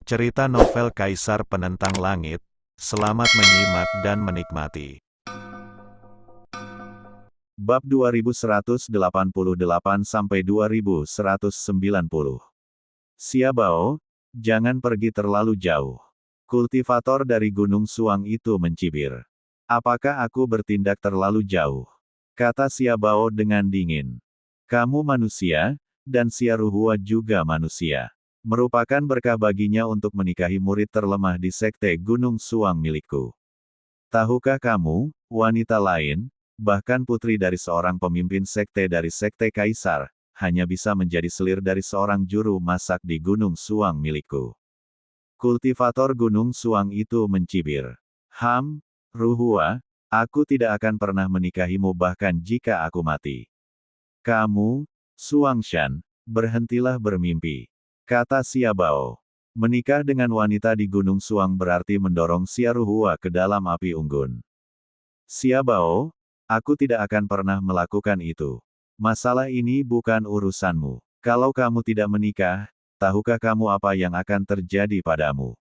Cerita novel Kaisar Penentang Langit. Selamat menyimak dan menikmati. Bab 2188-2190. Xiaobao, jangan pergi terlalu jauh. Kultivator dari Gunung Suang itu mencibir. Apakah aku bertindak terlalu jauh? Kata Xiaobao dengan dingin. Kamu manusia, dan Xiaoruhua juga manusia. Merupakan berkah baginya untuk menikahi murid terlemah di Sekte Gunung Suang milikku. Tahukah kamu, wanita lain, bahkan putri dari seorang pemimpin sekte dari Sekte Kaisar, hanya bisa menjadi selir dari seorang juru masak di Gunung Suang milikku. Kultivator Gunung Suang itu mencibir. Ruhua, aku tidak akan pernah menikahimu bahkan jika aku mati. Kamu, Suangshan, berhentilah bermimpi. Kata Xiaobao. Menikah dengan wanita di Gunung Suang berarti mendorong Xiaoruhua ke dalam api unggun. Xiaobao, aku tidak akan pernah melakukan itu. Masalah ini bukan urusanmu. Kalau kamu tidak menikah, tahukah kamu apa yang akan terjadi padamu?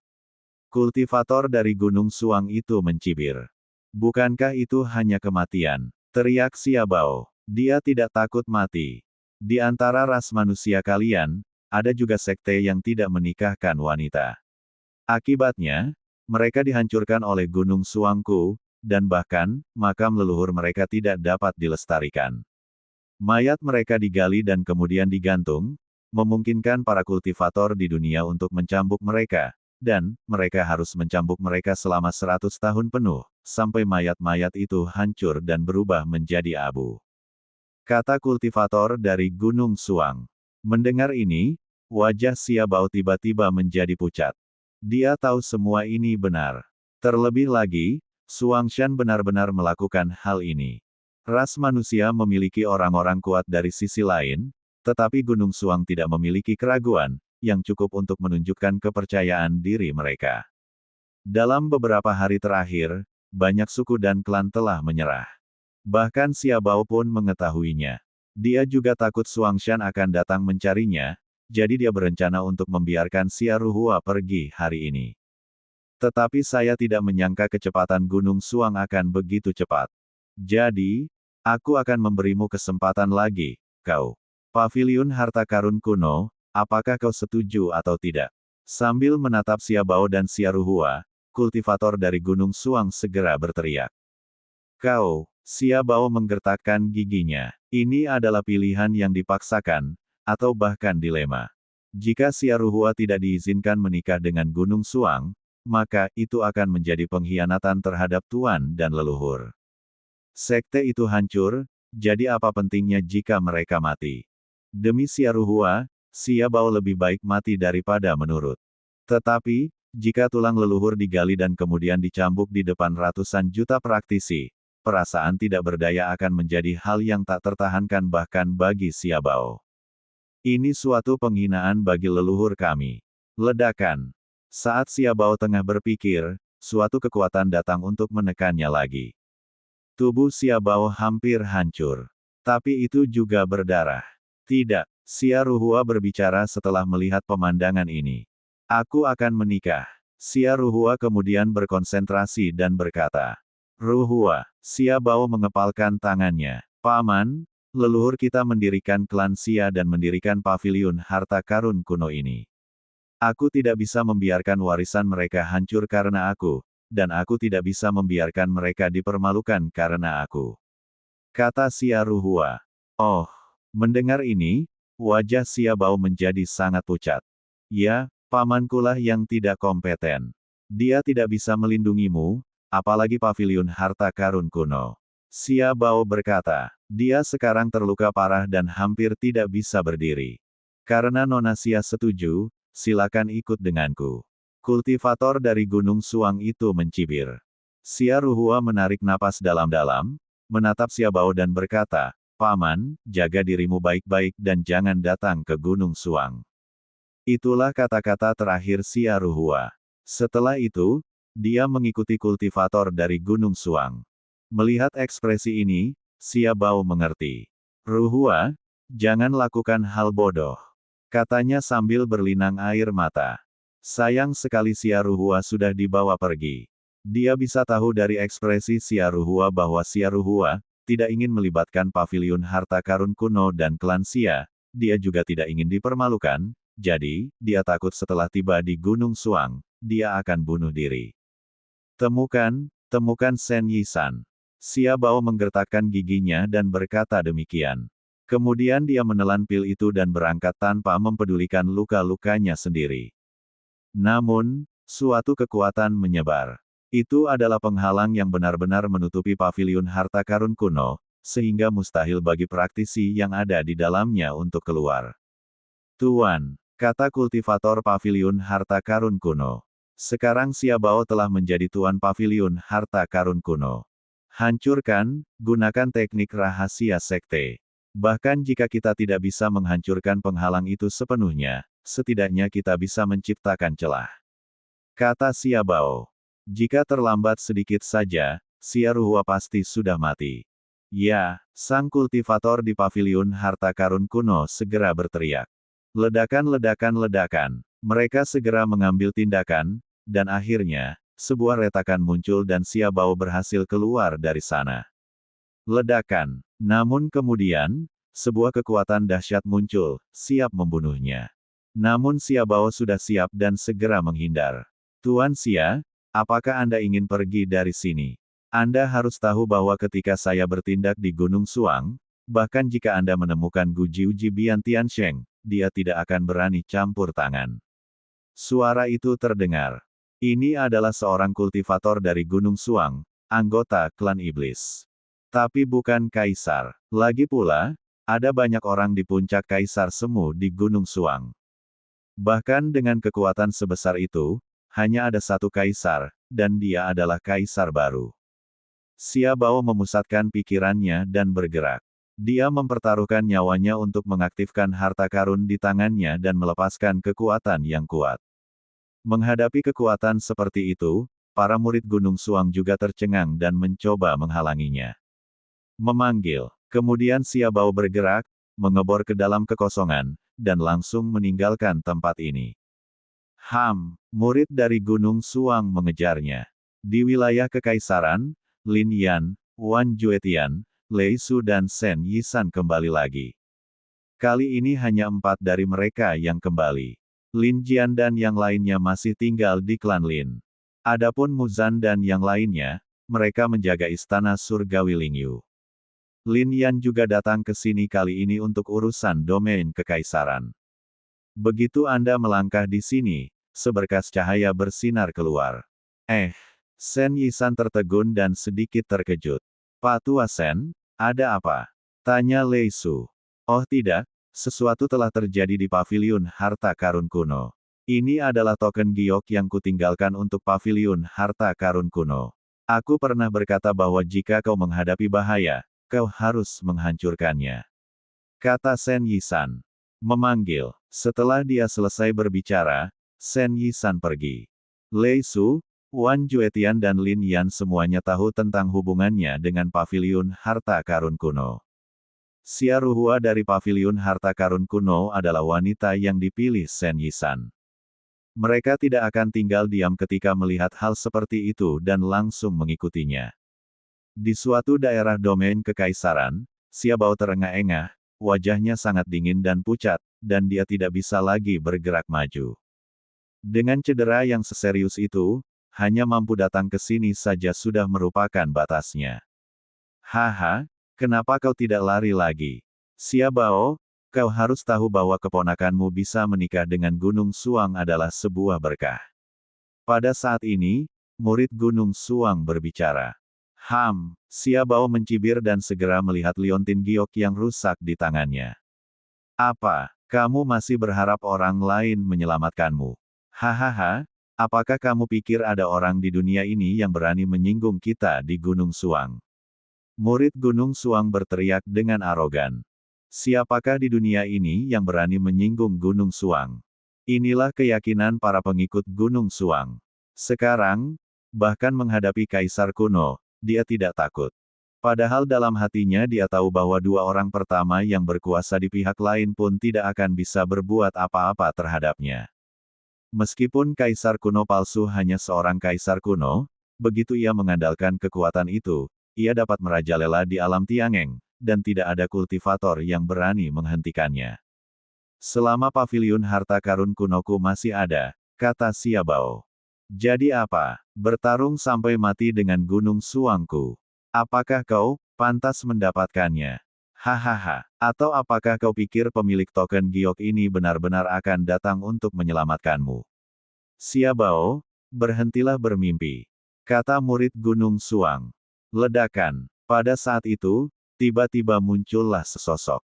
Kultivator dari Gunung Suang itu mencibir. Bukankah itu hanya kematian? Teriak Xiaobao. Dia tidak takut mati. Di antara ras manusia kalian, ada juga sekte yang tidak menikahkan wanita. Akibatnya, mereka dihancurkan oleh Gunung Suangku, dan bahkan, makam leluhur mereka tidak dapat dilestarikan. Mayat mereka digali dan kemudian digantung, memungkinkan para kultivator di dunia untuk mencambuk mereka, dan mereka harus mencambuk mereka selama 100 tahun penuh, sampai mayat-mayat itu hancur dan berubah menjadi abu. Kata kultivator dari Gunung Suang. Mendengar ini, wajah Xiaobao tiba-tiba menjadi pucat. Dia tahu semua ini benar. Terlebih lagi, Suangshan benar-benar melakukan hal ini. Ras manusia memiliki orang-orang kuat dari sisi lain, tetapi Gunung Suang tidak memiliki keraguan, yang cukup untuk menunjukkan kepercayaan diri mereka. Dalam beberapa hari terakhir, banyak suku dan klan telah menyerah. Bahkan Xiaobao pun mengetahuinya. Dia juga takut Suangshan akan datang mencarinya, jadi dia berencana untuk membiarkan Xiaoruhua pergi hari ini. Tetapi saya tidak menyangka kecepatan Gunung Suang akan begitu cepat. Jadi, aku akan memberimu kesempatan lagi, kau. Paviliun Harta Karun Kuno, apakah kau setuju atau tidak? Sambil menatap Xiaobao dan Xiaoruhua, kultivator dari Gunung Suang segera berteriak. Kau, Xiaobao menggertakkan giginya. Ini adalah pilihan yang dipaksakan, atau bahkan dilema. Jika Xiaoruhua tidak diizinkan menikah dengan Gunung Suang, maka itu akan menjadi pengkhianatan terhadap tuan dan leluhur. Sekte itu hancur, jadi apa pentingnya jika mereka mati? Demi Xiaoruhua, Xiaobao lebih baik mati daripada menurut. Tetapi, jika tulang leluhur digali dan kemudian dicambuk di depan ratusan juta praktisi, perasaan tidak berdaya akan menjadi hal yang tak tertahankan bahkan bagi Xiaobao. Ini suatu penghinaan bagi leluhur kami. Ledakan. Saat Xiaobao tengah berpikir, suatu kekuatan datang untuk menekannya lagi. Tubuh Xiaobao hampir hancur. Tapi itu juga berdarah. Tidak, Xiaoruhua berbicara setelah melihat pemandangan ini. Aku akan menikah. Xiaoruhua kemudian berkonsentrasi dan berkata. Ruhua, Xiaobao mengepalkan tangannya. Paman, leluhur kita mendirikan klan Xia dan mendirikan paviliun harta karun kuno ini. Aku tidak bisa membiarkan warisan mereka hancur karena aku, dan aku tidak bisa membiarkan mereka dipermalukan karena aku. Kata Xiaoruhua. Oh, mendengar ini, wajah Xiaobao menjadi sangat pucat. Ya, pamankulah yang tidak kompeten. Dia tidak bisa melindungimu, apalagi paviliun harta karun kuno. Xiaobao berkata, dia sekarang terluka parah dan hampir tidak bisa berdiri. Karena Nona Xia setuju, silakan ikut denganku. Kultivator dari Gunung Suang itu mencibir. Xiaoruhua menarik napas dalam-dalam, menatap Xiaobao dan berkata, Paman, jaga dirimu baik-baik dan jangan datang ke Gunung Suang. Itulah kata-kata terakhir Xiaoruhua. Setelah itu, dia mengikuti kultivator dari Gunung Suang. Melihat ekspresi ini, Xiaobao mengerti. Ruhua, jangan lakukan hal bodoh. Katanya sambil berlinang air mata. Sayang sekali Xia Ruhua sudah dibawa pergi. Dia bisa tahu dari ekspresi Xia Ruhua bahwa Xia Ruhua tidak ingin melibatkan paviliun harta karun kuno dan klan Xia. Dia juga tidak ingin dipermalukan, jadi, dia takut setelah tiba di Gunung Suang, dia akan bunuh diri. Temukan Shen Yisan. Xia Bao menggertakkan giginya dan berkata demikian. Kemudian dia menelan pil itu dan berangkat tanpa mempedulikan luka-lukanya sendiri. Namun, suatu kekuatan menyebar. Itu adalah penghalang yang benar-benar menutupi paviliun harta karun kuno, sehingga mustahil bagi praktisi yang ada di dalamnya untuk keluar. Tuan, kata kultivator paviliun harta karun kuno. Sekarang Xia Bao telah menjadi tuan paviliun harta karun kuno. Hancurkan, gunakan teknik rahasia sekte. Bahkan jika kita tidak bisa menghancurkan penghalang itu sepenuhnya, setidaknya kita bisa menciptakan celah. Kata Xia Bao. Jika terlambat sedikit saja, Xia Ruhua pasti sudah mati. Ya, sang kultivator di paviliun harta karun kuno segera berteriak. Ledakan. Mereka segera mengambil tindakan, dan akhirnya, sebuah retakan muncul dan Xia Bao berhasil keluar dari sana. Ledakan. Namun kemudian, sebuah kekuatan dahsyat muncul, siap membunuhnya. Namun Xia Bao sudah siap dan segera menghindar. Tuan Xia, apakah Anda ingin pergi dari sini? Anda harus tahu bahwa ketika saya bertindak di Gunung Suang, bahkan jika Anda menemukan Gu Jiuji Bian Tiansheng, dia tidak akan berani campur tangan. Suara itu terdengar. Ini adalah seorang kultivator dari Gunung Suang, anggota klan iblis. Tapi bukan kaisar. Lagi pula, ada banyak orang di puncak kaisar semu di Gunung Suang. Bahkan dengan kekuatan sebesar itu, hanya ada satu kaisar, dan dia adalah kaisar baru. Xia Bao memusatkan pikirannya dan bergerak. Dia mempertaruhkan nyawanya untuk mengaktifkan harta karun di tangannya dan melepaskan kekuatan yang kuat. Menghadapi kekuatan seperti itu, para murid Gunung Suang juga tercengang dan mencoba menghalanginya. Memanggil. Kemudian Xia Bao bergerak, mengebor ke dalam kekosongan, dan langsung meninggalkan tempat ini. Murid dari Gunung Suang mengejarnya. Di wilayah kekaisaran, Lin Yan, Wan Juetian, Lei Su dan Shen Yisan kembali lagi. Kali ini hanya 4 dari mereka yang kembali. Lin Jian dan yang lainnya masih tinggal di klan Lin. Adapun Muzan dan yang lainnya, mereka menjaga istana surgawi Lingyu. Lin Yan juga datang ke sini kali ini untuk urusan domain kekaisaran. Begitu Anda melangkah di sini, seberkas cahaya bersinar keluar. Shen Yisan tertegun dan sedikit terkejut. Pak Tua Shen, ada apa? Tanya Lei Su. Oh tidak, sesuatu telah terjadi di paviliun harta karun kuno. Ini adalah token giok yang kutinggalkan untuk paviliun harta karun kuno. Aku pernah berkata bahwa jika kau menghadapi bahaya, kau harus menghancurkannya. Kata Shen Yisan. Memanggil. Setelah dia selesai berbicara, Shen Yisan pergi. Lei Su, Wan Juetian dan Lin Yan semuanya tahu tentang hubungannya dengan paviliun harta karun kuno. Xia Ruhua dari paviliun harta karun kuno adalah wanita yang dipilih Shen Yisan. Mereka tidak akan tinggal diam ketika melihat hal seperti itu dan langsung mengikutinya. Di suatu daerah domain kekaisaran, Xia Bao terengah-engah, wajahnya sangat dingin dan pucat, dan dia tidak bisa lagi bergerak maju. Dengan cedera yang seserius itu, hanya mampu datang ke sini saja sudah merupakan batasnya. Haha, kenapa kau tidak lari lagi? Xia Bao, kau harus tahu bahwa keponakanmu bisa menikah dengan Gunung Suang adalah sebuah berkah. Pada saat ini, murid Gunung Suang berbicara. Xia Bao mencibir dan segera melihat liontin giok yang rusak di tangannya. Apa, kamu masih berharap orang lain menyelamatkanmu? Hahaha, apakah kamu pikir ada orang di dunia ini yang berani menyinggung kita di Gunung Suang? Murid Gunung Suang berteriak dengan arogan. Siapakah di dunia ini yang berani menyinggung Gunung Suang? Inilah keyakinan para pengikut Gunung Suang. Sekarang, bahkan menghadapi kaisar kuno, dia tidak takut. Padahal dalam hatinya dia tahu bahwa 2 orang pertama yang berkuasa di pihak lain pun tidak akan bisa berbuat apa-apa terhadapnya. Meskipun kaisar kuno palsu hanya seorang kaisar kuno, begitu ia mengandalkan kekuatan itu, ia dapat merajalela di alam Tiangeng, dan tidak ada kultivator yang berani menghentikannya. Selama paviliun harta karun kunoku masih ada, kata Xiaobao. Jadi apa? Bertarung sampai mati dengan Gunung Suangku. Apakah kau pantas mendapatkannya? Hahaha. Atau apakah kau pikir pemilik token giok ini benar-benar akan datang untuk menyelamatkanmu? Xiaobao, berhentilah bermimpi. Kata murid Gunung Suang. Ledakan. Pada saat itu, tiba-tiba muncullah sesosok.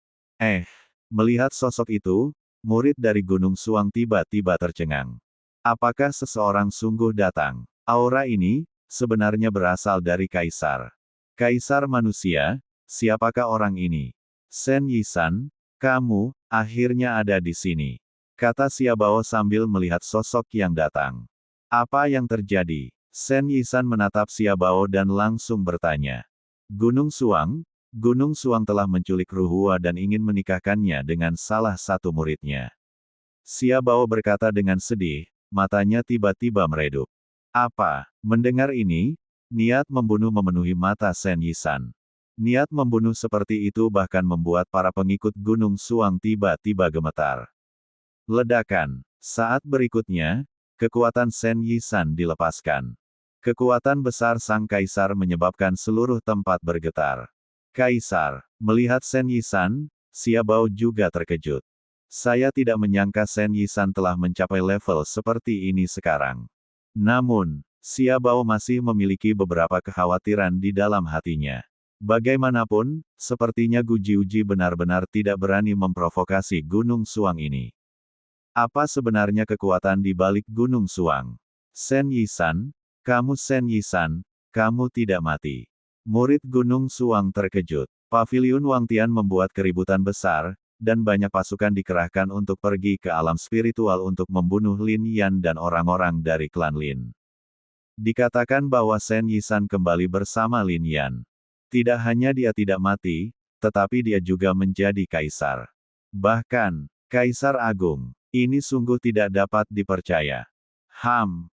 Melihat sosok itu, murid dari Gunung Suang tiba-tiba tercengang. Apakah seseorang sungguh datang? Aura ini, sebenarnya berasal dari kaisar. Kaisar manusia, siapakah orang ini? Shen Yisan, kamu, akhirnya ada di sini. Kata Xiaobao sambil melihat sosok yang datang. Apa yang terjadi? Shen Yisan menatap Xiaobao dan langsung bertanya. Gunung Suang telah menculik Ruhua dan ingin menikahkannya dengan salah satu muridnya. Xiaobao berkata dengan sedih, matanya tiba-tiba meredup. Apa? Mendengar ini, niat membunuh memenuhi mata Shen Yisan. Niat membunuh seperti itu bahkan membuat para pengikut Gunung Suang tiba-tiba gemetar. Ledakan. Saat berikutnya, kekuatan Shen Yisan dilepaskan. Kekuatan besar sang kaisar menyebabkan seluruh tempat bergetar. Kaisar, melihat Shen Yisan, Xiaobao juga terkejut. Saya tidak menyangka Shen Yisan telah mencapai level seperti ini sekarang. Namun, Xiaobao masih memiliki beberapa kekhawatiran di dalam hatinya. Bagaimanapun, sepertinya Gu Jiuji benar-benar tidak berani memprovokasi Gunung Suang ini. Apa sebenarnya kekuatan di balik Gunung Suang? Shen Yisan, kamu tidak mati. Murid Gunung Suang terkejut. Paviliun Wangtian membuat keributan besar, dan banyak pasukan dikerahkan untuk pergi ke alam spiritual untuk membunuh Lin Yan dan orang-orang dari klan Lin. Dikatakan bahwa Shen Yisan kembali bersama Lin Yan. Tidak hanya dia tidak mati, tetapi dia juga menjadi kaisar. Bahkan, Kaisar Agung. Ini sungguh tidak dapat dipercaya.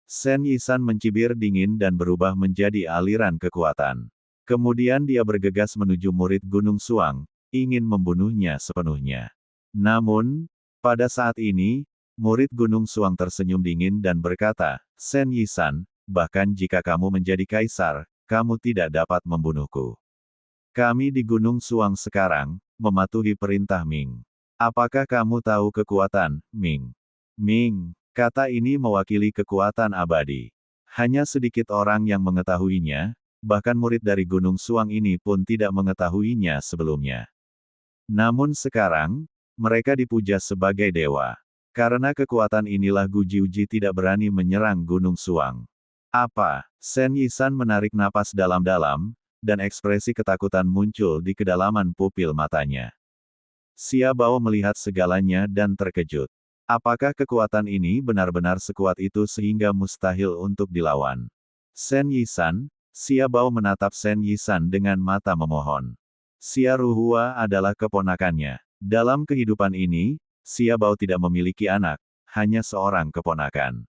Shen Yisan mencibir dingin dan berubah menjadi aliran kekuatan. Kemudian dia bergegas menuju murid Gunung Suang, ingin membunuhnya sepenuhnya. Namun, pada saat ini, murid Gunung Suang tersenyum dingin dan berkata, Shen Yisan, bahkan jika kamu menjadi kaisar, kamu tidak dapat membunuhku. Kami di Gunung Suang sekarang, mematuhi perintah Ming. Apakah kamu tahu kekuatan, Ming? Ming, kata ini mewakili kekuatan abadi. Hanya sedikit orang yang mengetahuinya, bahkan murid dari Gunung Suang ini pun tidak mengetahuinya sebelumnya. Namun sekarang, mereka dipuja sebagai dewa. Karena kekuatan inilah Gu Jiuji tidak berani menyerang Gunung Suang. Apa? Shen Yisan menarik napas dalam-dalam, dan ekspresi ketakutan muncul di kedalaman pupil matanya. Xiaobao melihat segalanya dan terkejut. Apakah kekuatan ini benar-benar sekuat itu sehingga mustahil untuk dilawan? Shen Yisan, Xiaobao menatap Shen Yisan dengan mata memohon. Xia Ruhua adalah keponakannya. Dalam kehidupan ini, Xiaobao tidak memiliki anak, hanya seorang keponakan.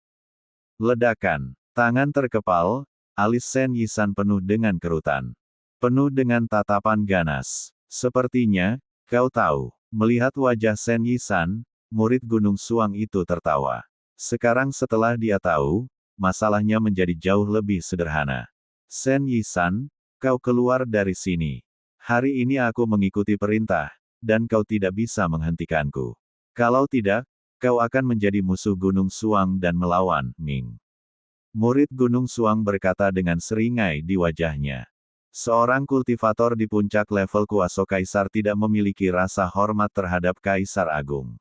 Ledakan. Tangan terkepal, alis Shen Yisan penuh dengan kerutan. Penuh dengan tatapan ganas. Sepertinya, kau tahu. Melihat wajah Shen Yisan, murid Gunung Suang itu tertawa. Sekarang setelah dia tahu, masalahnya menjadi jauh lebih sederhana. Shen Yisan, kau keluar dari sini. Hari ini aku mengikuti perintah, dan kau tidak bisa menghentikanku. Kalau tidak, kau akan menjadi musuh Gunung Suang dan melawan Ming. Murid Gunung Suang berkata dengan seringai di wajahnya. Seorang kultivator di puncak level kuasa kaisar tidak memiliki rasa hormat terhadap Kaisar Agung.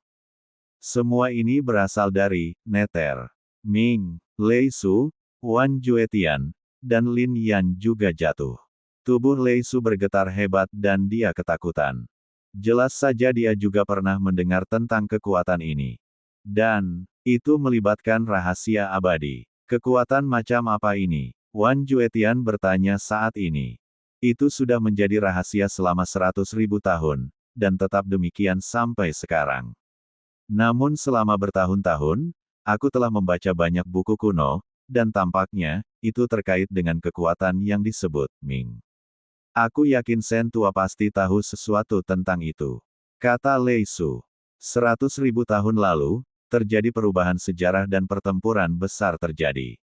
Semua ini berasal dari Nether. Ming, Lei Su, Wan Juetian, dan Lin Yan juga jatuh. Tubuh Lei Su bergetar hebat dan dia ketakutan. Jelas saja dia juga pernah mendengar tentang kekuatan ini. Dan, itu melibatkan rahasia abadi. Kekuatan macam apa ini? Wan Juetian bertanya saat ini. Itu sudah menjadi rahasia selama 100.000 tahun, dan tetap demikian sampai sekarang. Namun selama bertahun-tahun, aku telah membaca banyak buku kuno, dan tampaknya, itu terkait dengan kekuatan yang disebut Ming. Aku yakin Shen tua pasti tahu sesuatu tentang itu. Kata Lei Su. 100.000 tahun lalu, terjadi perubahan sejarah dan pertempuran besar terjadi.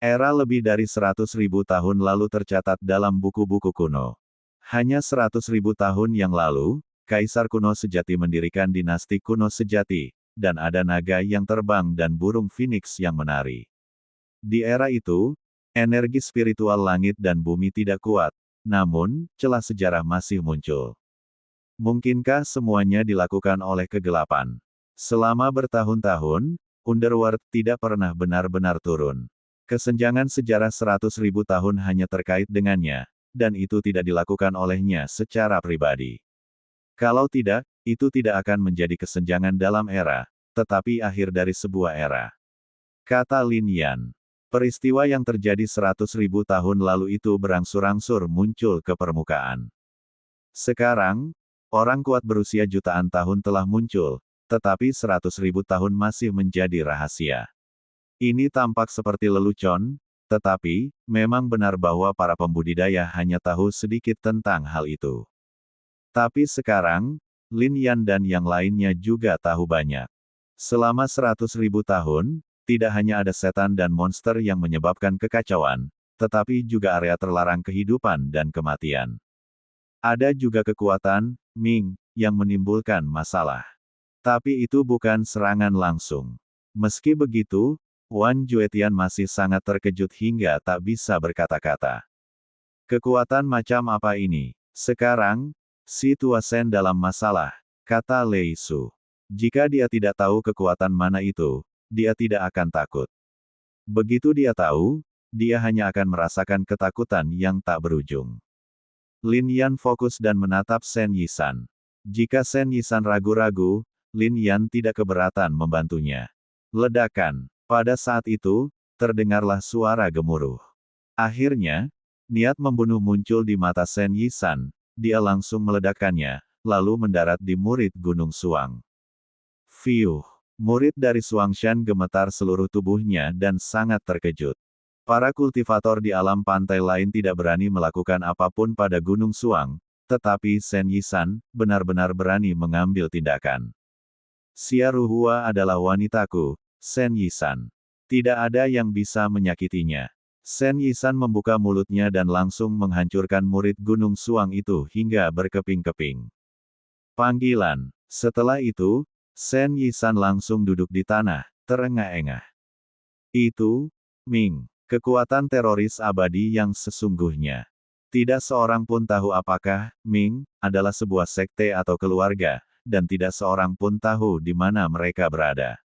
Era lebih dari 100.000 tahun lalu tercatat dalam buku-buku kuno. Hanya 100.000 tahun yang lalu, Kaisar kuno sejati mendirikan dinasti kuno sejati, dan ada naga yang terbang dan burung phoenix yang menari. Di era itu, energi spiritual langit dan bumi tidak kuat, namun, celah sejarah masih muncul. Mungkinkah semuanya dilakukan oleh kegelapan? Selama bertahun-tahun, Underworld tidak pernah benar-benar turun. Kesenjangan sejarah 100.000 tahun hanya terkait dengannya, dan itu tidak dilakukan olehnya secara pribadi. Kalau tidak, itu tidak akan menjadi kesenjangan dalam era, tetapi akhir dari sebuah era. Kata Lin Yan. Peristiwa yang terjadi 100.000 tahun lalu itu berangsur-angsur muncul ke permukaan. Sekarang, orang kuat berusia jutaan tahun telah muncul, tetapi 100.000 tahun masih menjadi rahasia. Ini tampak seperti lelucon, tetapi, memang benar bahwa para pembudidaya hanya tahu sedikit tentang hal itu. Tapi sekarang, Lin Yan dan yang lainnya juga tahu banyak. Selama 100.000 tahun, tidak hanya ada setan dan monster yang menyebabkan kekacauan, tetapi juga area terlarang kehidupan dan kematian. Ada juga kekuatan, Ming, yang menimbulkan masalah. Tapi itu bukan serangan langsung. Meski begitu, Wan Juetian masih sangat terkejut hingga tak bisa berkata-kata. Kekuatan macam apa ini? Sekarang, si Tua Shen dalam masalah, kata Lei Su. Jika dia tidak tahu kekuatan mana itu, dia tidak akan takut. Begitu dia tahu, dia hanya akan merasakan ketakutan yang tak berujung. Lin Yan fokus dan menatap Shen Yisan. Jika Shen Yisan ragu-ragu, Lin Yan tidak keberatan membantunya. Ledakan. Pada saat itu, terdengarlah suara gemuruh. Akhirnya, niat membunuh muncul di mata Shen Yisan, dia langsung meledakkannya, lalu mendarat di murid Gunung Suang. Fiuh! Murid dari Suangshan gemetar seluruh tubuhnya dan sangat terkejut. Para kultivator di alam pantai lain tidak berani melakukan apapun pada Gunung Suang, tetapi Shen Yisan benar-benar berani mengambil tindakan. Xia Ruhua adalah wanitaku, Shen Yisan. Tidak ada yang bisa menyakitinya. Shen Yisan membuka mulutnya dan langsung menghancurkan murid Gunung Suang itu hingga berkeping-keping. Panggilan. Setelah itu, Shen Yisan langsung duduk di tanah, terengah-engah. Itu, Ming, kekuatan teroris abadi yang sesungguhnya. Tidak seorang pun tahu apakah Ming adalah sebuah sekte atau keluarga, dan tidak seorang pun tahu di mana mereka berada.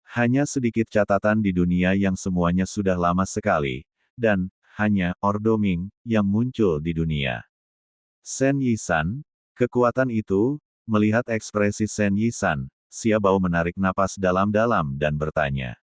Hanya sedikit catatan di dunia yang semuanya sudah lama sekali, dan hanya Ordo Ming yang muncul di dunia. Shen Yisan, kekuatan itu, melihat ekspresi Shen Yisan, Xia Bao menarik napas dalam-dalam dan bertanya.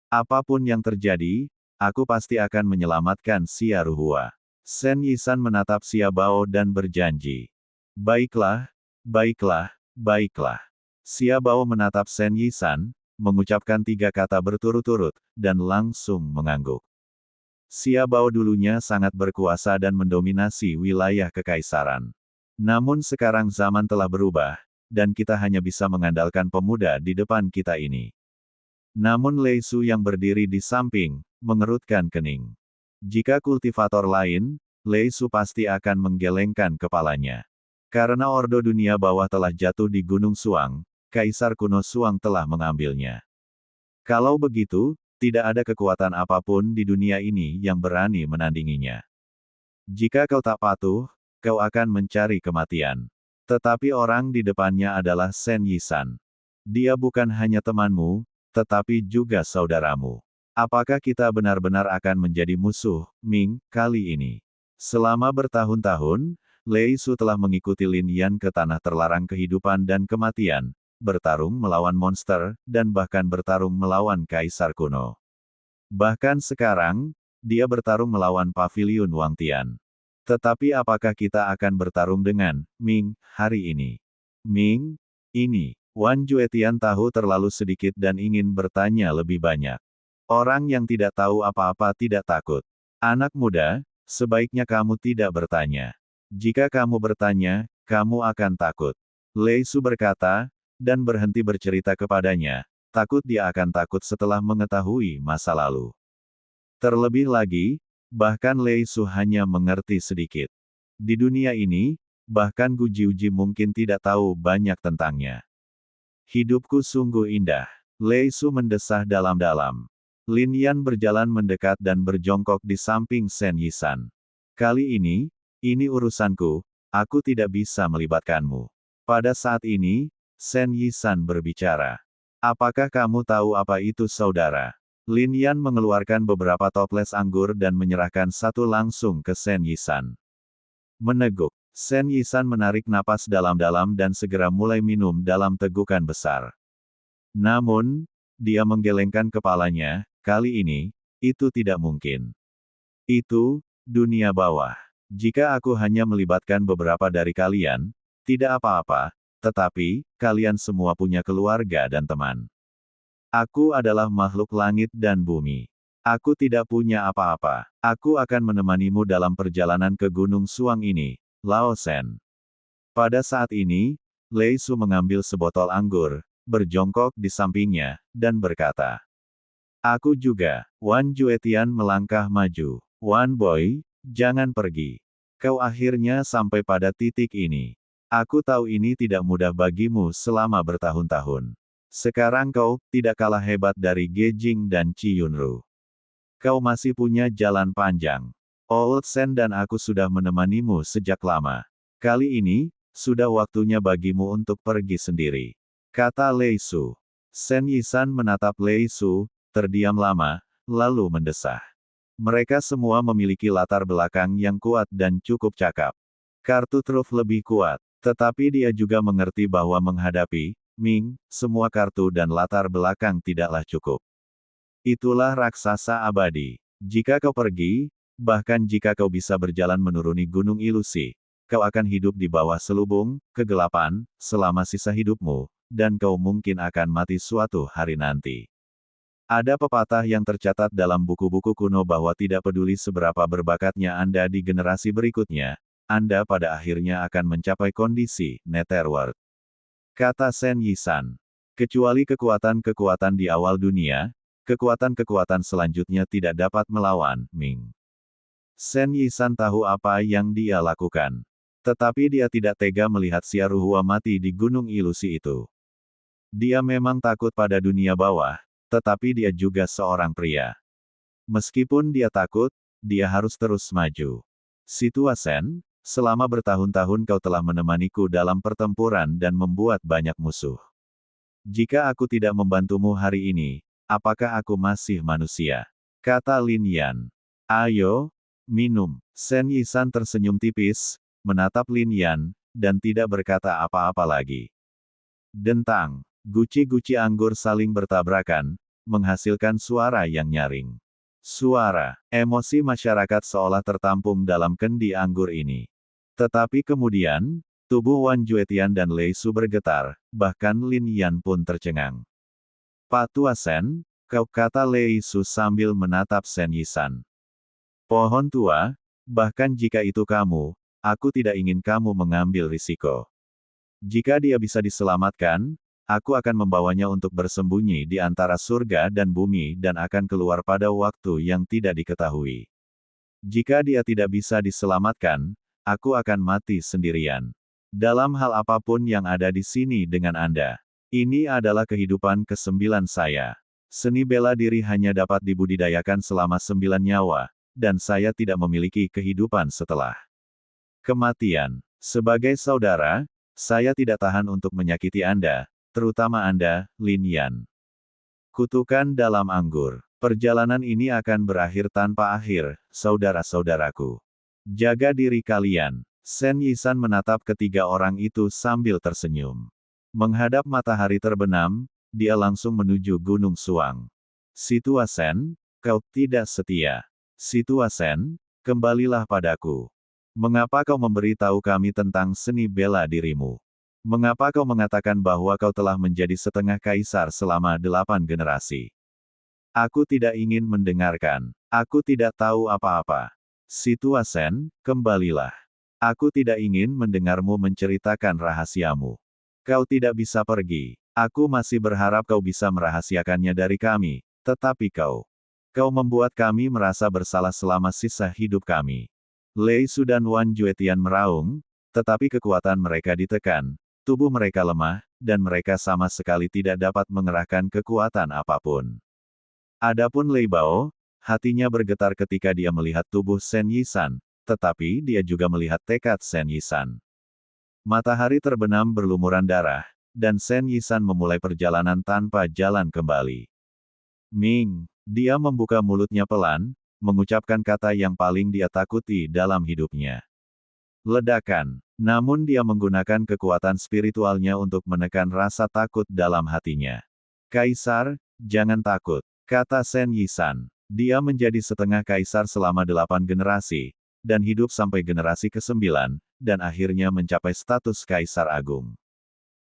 Apapun yang terjadi, aku pasti akan menyelamatkan Xia Ruhua. Shen Yisan menatap Xia Bao dan berjanji. Baiklah, baiklah, baiklah. Xia Bao menatap Shen Yisan, mengucapkan 3 kata berturut-turut, dan langsung mengangguk. Xia Bao dulunya sangat berkuasa dan mendominasi wilayah kekaisaran. Namun sekarang zaman telah berubah, dan kita hanya bisa mengandalkan pemuda di depan kita ini. Namun Lei Su yang berdiri di samping, mengerutkan kening. Jika kultivator lain, Lei Su pasti akan menggelengkan kepalanya. Karena Ordo Dunia Bawah telah jatuh di Gunung Suang, Kaisar kuno Suang telah mengambilnya. Kalau begitu, tidak ada kekuatan apapun di dunia ini yang berani menandinginya. Jika kau tak patuh, kau akan mencari kematian. Tetapi orang di depannya adalah Shen Yisan. Dia bukan hanya temanmu, tetapi juga saudaramu. Apakah kita benar-benar akan menjadi musuh, Ming, kali ini? Selama bertahun-tahun, Lei Su telah mengikuti Lin Yan ke tanah terlarang kehidupan dan kematian, bertarung melawan monster, dan bahkan bertarung melawan Kaisar kuno. Bahkan sekarang, dia bertarung melawan Paviliun Wangtian. Tetapi apakah kita akan bertarung dengan Ming hari ini? Ming, ini Wan Juetian tahu terlalu sedikit dan ingin bertanya lebih banyak. Orang yang tidak tahu apa-apa tidak takut. Anak muda, sebaiknya kamu tidak bertanya. Jika kamu bertanya, kamu akan takut. Lei Su berkata, dan berhenti bercerita kepadanya. Takut dia akan takut setelah mengetahui masa lalu. Terlebih lagi, bahkan Lei Su hanya mengerti sedikit. Di dunia ini, bahkan Gu Jiuji mungkin tidak tahu banyak tentangnya. Hidupku sungguh indah. Lei Su mendesah dalam-dalam. Lin Yan berjalan mendekat dan berjongkok di samping Shen Yisan. Kali ini urusanku, aku tidak bisa melibatkanmu. Pada saat ini, Shen Yisan berbicara. Apakah kamu tahu apa itu saudara? Lin Yan mengeluarkan beberapa toples anggur dan menyerahkan satu langsung ke Shen Yisan. Meneguk. Shen Yisan menarik napas dalam-dalam dan segera mulai minum dalam tegukan besar. Namun, dia menggelengkan kepalanya, kali ini, itu tidak mungkin. Itu, dunia bawah. Jika aku hanya melibatkan beberapa dari kalian, tidak apa-apa, tetapi, kalian semua punya keluarga dan teman. Aku adalah makhluk langit dan bumi. Aku tidak punya apa-apa. Aku akan menemanimu dalam perjalanan ke Gunung Suang ini, Lao Shen. Pada saat ini, Lei Su mengambil sebotol anggur, berjongkok di sampingnya, dan berkata. Aku juga. Wan Juetian melangkah maju. Wan Boy, jangan pergi. Kau akhirnya sampai pada titik ini. Aku tahu ini tidak mudah bagimu selama bertahun-tahun. Sekarang kau tidak kalah hebat dari Ge Jing dan Qi Yunru. Kau masih punya jalan panjang. Old Shen dan aku sudah menemanimu sejak lama. Kali ini, sudah waktunya bagimu untuk pergi sendiri. Kata Lei Su. Shen Yisan menatap Lei Su, terdiam lama, lalu mendesah. Mereka semua memiliki latar belakang yang kuat dan cukup cakap. Kartu truf lebih kuat. Tetapi dia juga mengerti bahwa menghadapi Ming, semua kartu dan latar belakang tidaklah cukup. Itulah raksasa abadi. Jika kau pergi, bahkan jika kau bisa berjalan menuruni gunung ilusi, kau akan hidup di bawah selubung kegelapan selama sisa hidupmu, dan kau mungkin akan mati suatu hari nanti. Ada pepatah yang tercatat dalam buku-buku kuno bahwa tidak peduli seberapa berbakatnya Anda di generasi berikutnya, Anda pada akhirnya akan mencapai kondisi Netherworld. Kata Shen Yisan. Kecuali kekuatan-kekuatan di awal dunia, kekuatan-kekuatan selanjutnya tidak dapat melawan Ming. Shen Yisan tahu apa yang dia lakukan. Tetapi dia tidak tega melihat Xia Ruhua mati di gunung ilusi itu. Dia memang takut pada dunia bawah, tetapi dia juga seorang pria. Meskipun dia takut, dia harus terus maju. Situa Shen, selama bertahun-tahun kau telah menemaniku dalam pertempuran dan membuat banyak musuh. Jika aku tidak membantumu hari ini, apakah aku masih manusia? Kata Lin Yan. Ayo, minum. Shen Yisan tersenyum tipis, menatap Lin Yan, dan tidak berkata apa-apa lagi. Dentang. Guci-guci anggur saling bertabrakan, menghasilkan suara yang nyaring. Suara, emosi masyarakat seolah tertampung dalam kendi anggur ini. Tetapi kemudian, tubuh Wan Juetian dan Lei Su bergetar, bahkan Lin Yan pun tercengang. Pak Tua Shen, kau, kata Lei Su sambil menatap Shen Yisan. Pohon tua, bahkan jika itu kamu, aku tidak ingin kamu mengambil risiko. Jika dia bisa diselamatkan, aku akan membawanya untuk bersembunyi di antara surga dan bumi dan akan keluar pada waktu yang tidak diketahui. Jika dia tidak bisa diselamatkan, aku akan mati sendirian. Dalam hal apapun yang ada di sini dengan Anda. Ini adalah kehidupan ke-9 saya. Seni bela diri hanya dapat dibudidayakan selama 9 nyawa, dan saya tidak memiliki kehidupan setelah kematian. Sebagai saudara, saya tidak tahan untuk menyakiti Anda, terutama Anda, Lin Yan. Kutukan dalam anggur. Perjalanan ini akan berakhir tanpa akhir, saudara-saudaraku. Jaga diri kalian. Shen Yisan menatap ketiga orang itu sambil tersenyum. Menghadap matahari terbenam, dia langsung menuju Gunung Suang. Situa Shen, kau tidak setia. Situa Shen, kembalilah padaku. Mengapa kau memberitahu kami tentang seni bela dirimu? Mengapa kau mengatakan bahwa kau telah menjadi setengah kaisar selama 8 generasi? Aku tidak ingin mendengarkan. Aku tidak tahu apa-apa. Situasen, kembalilah. Aku tidak ingin mendengarmu menceritakan rahasiamu. Kau tidak bisa pergi. Aku masih berharap kau bisa merahasiakannya dari kami, tetapi kau membuat kami merasa bersalah selama sisa hidup kami. Lei Su dan Wan Juetian meraung, tetapi kekuatan mereka ditekan, tubuh mereka lemah, dan mereka sama sekali tidak dapat mengerahkan kekuatan apapun. Adapun Lei Bao, hatinya bergetar ketika dia melihat tubuh Shen Yisan, tetapi dia juga melihat tekad Shen Yisan. Matahari terbenam berlumuran darah, dan Shen Yisan memulai perjalanan tanpa jalan kembali. Ming, dia membuka mulutnya pelan, mengucapkan kata yang paling dia takuti dalam hidupnya. Ledakan. Namun dia menggunakan kekuatan spiritualnya untuk menekan rasa takut dalam hatinya. Kaisar, jangan takut, kata Shen Yisan. Dia menjadi setengah kaisar selama 8 generasi, dan hidup sampai generasi ke-9, dan akhirnya mencapai status kaisar agung.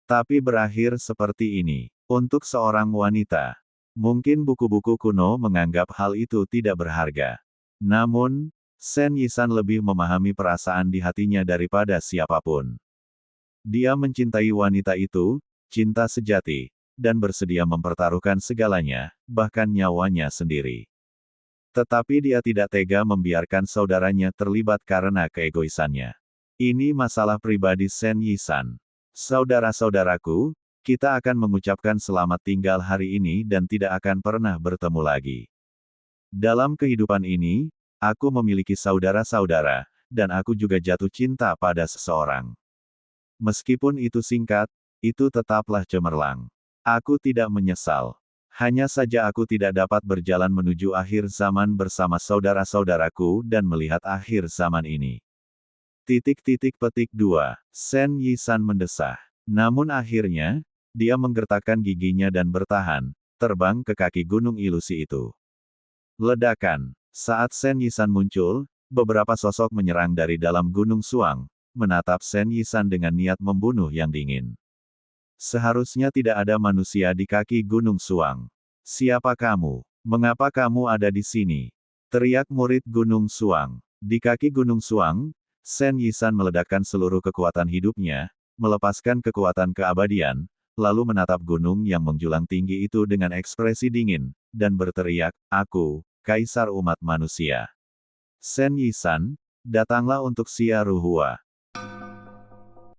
Tapi berakhir seperti ini. Untuk seorang wanita, mungkin buku-buku kuno menganggap hal itu tidak berharga. Namun, Shen Yisan lebih memahami perasaan di hatinya daripada siapapun. Dia mencintai wanita itu, cinta sejati, dan bersedia mempertaruhkan segalanya, bahkan nyawanya sendiri. Tetapi dia tidak tega membiarkan saudaranya terlibat karena keegoisannya. Ini masalah pribadi Shen Yisan. Saudara-saudaraku, kita akan mengucapkan selamat tinggal hari ini dan tidak akan pernah bertemu lagi. Dalam kehidupan ini, aku memiliki saudara-saudara, dan aku juga jatuh cinta pada seseorang. Meskipun itu singkat, itu tetaplah cemerlang. Aku tidak menyesal. Hanya saja aku tidak dapat berjalan menuju akhir zaman bersama saudara-saudaraku dan melihat akhir zaman ini. Petik 2. Shen Yisan mendesah. Namun akhirnya, dia menggertakkan giginya dan bertahan, terbang ke kaki gunung ilusi itu. Ledakan. Saat Shen Yisan muncul, beberapa sosok menyerang dari dalam Gunung Suang, menatap Shen Yisan dengan niat membunuh yang dingin. Seharusnya tidak ada manusia di kaki Gunung Suang. Siapa kamu? Mengapa kamu ada di sini? Teriak murid Gunung Suang. Di kaki Gunung Suang, Shen Yisan meledakkan seluruh kekuatan hidupnya, melepaskan kekuatan keabadian, lalu menatap gunung yang menjulang tinggi itu dengan ekspresi dingin, dan berteriak, "Aku, Kaisar umat manusia. Shen Yisan, datanglah untuk Xia Ruhua."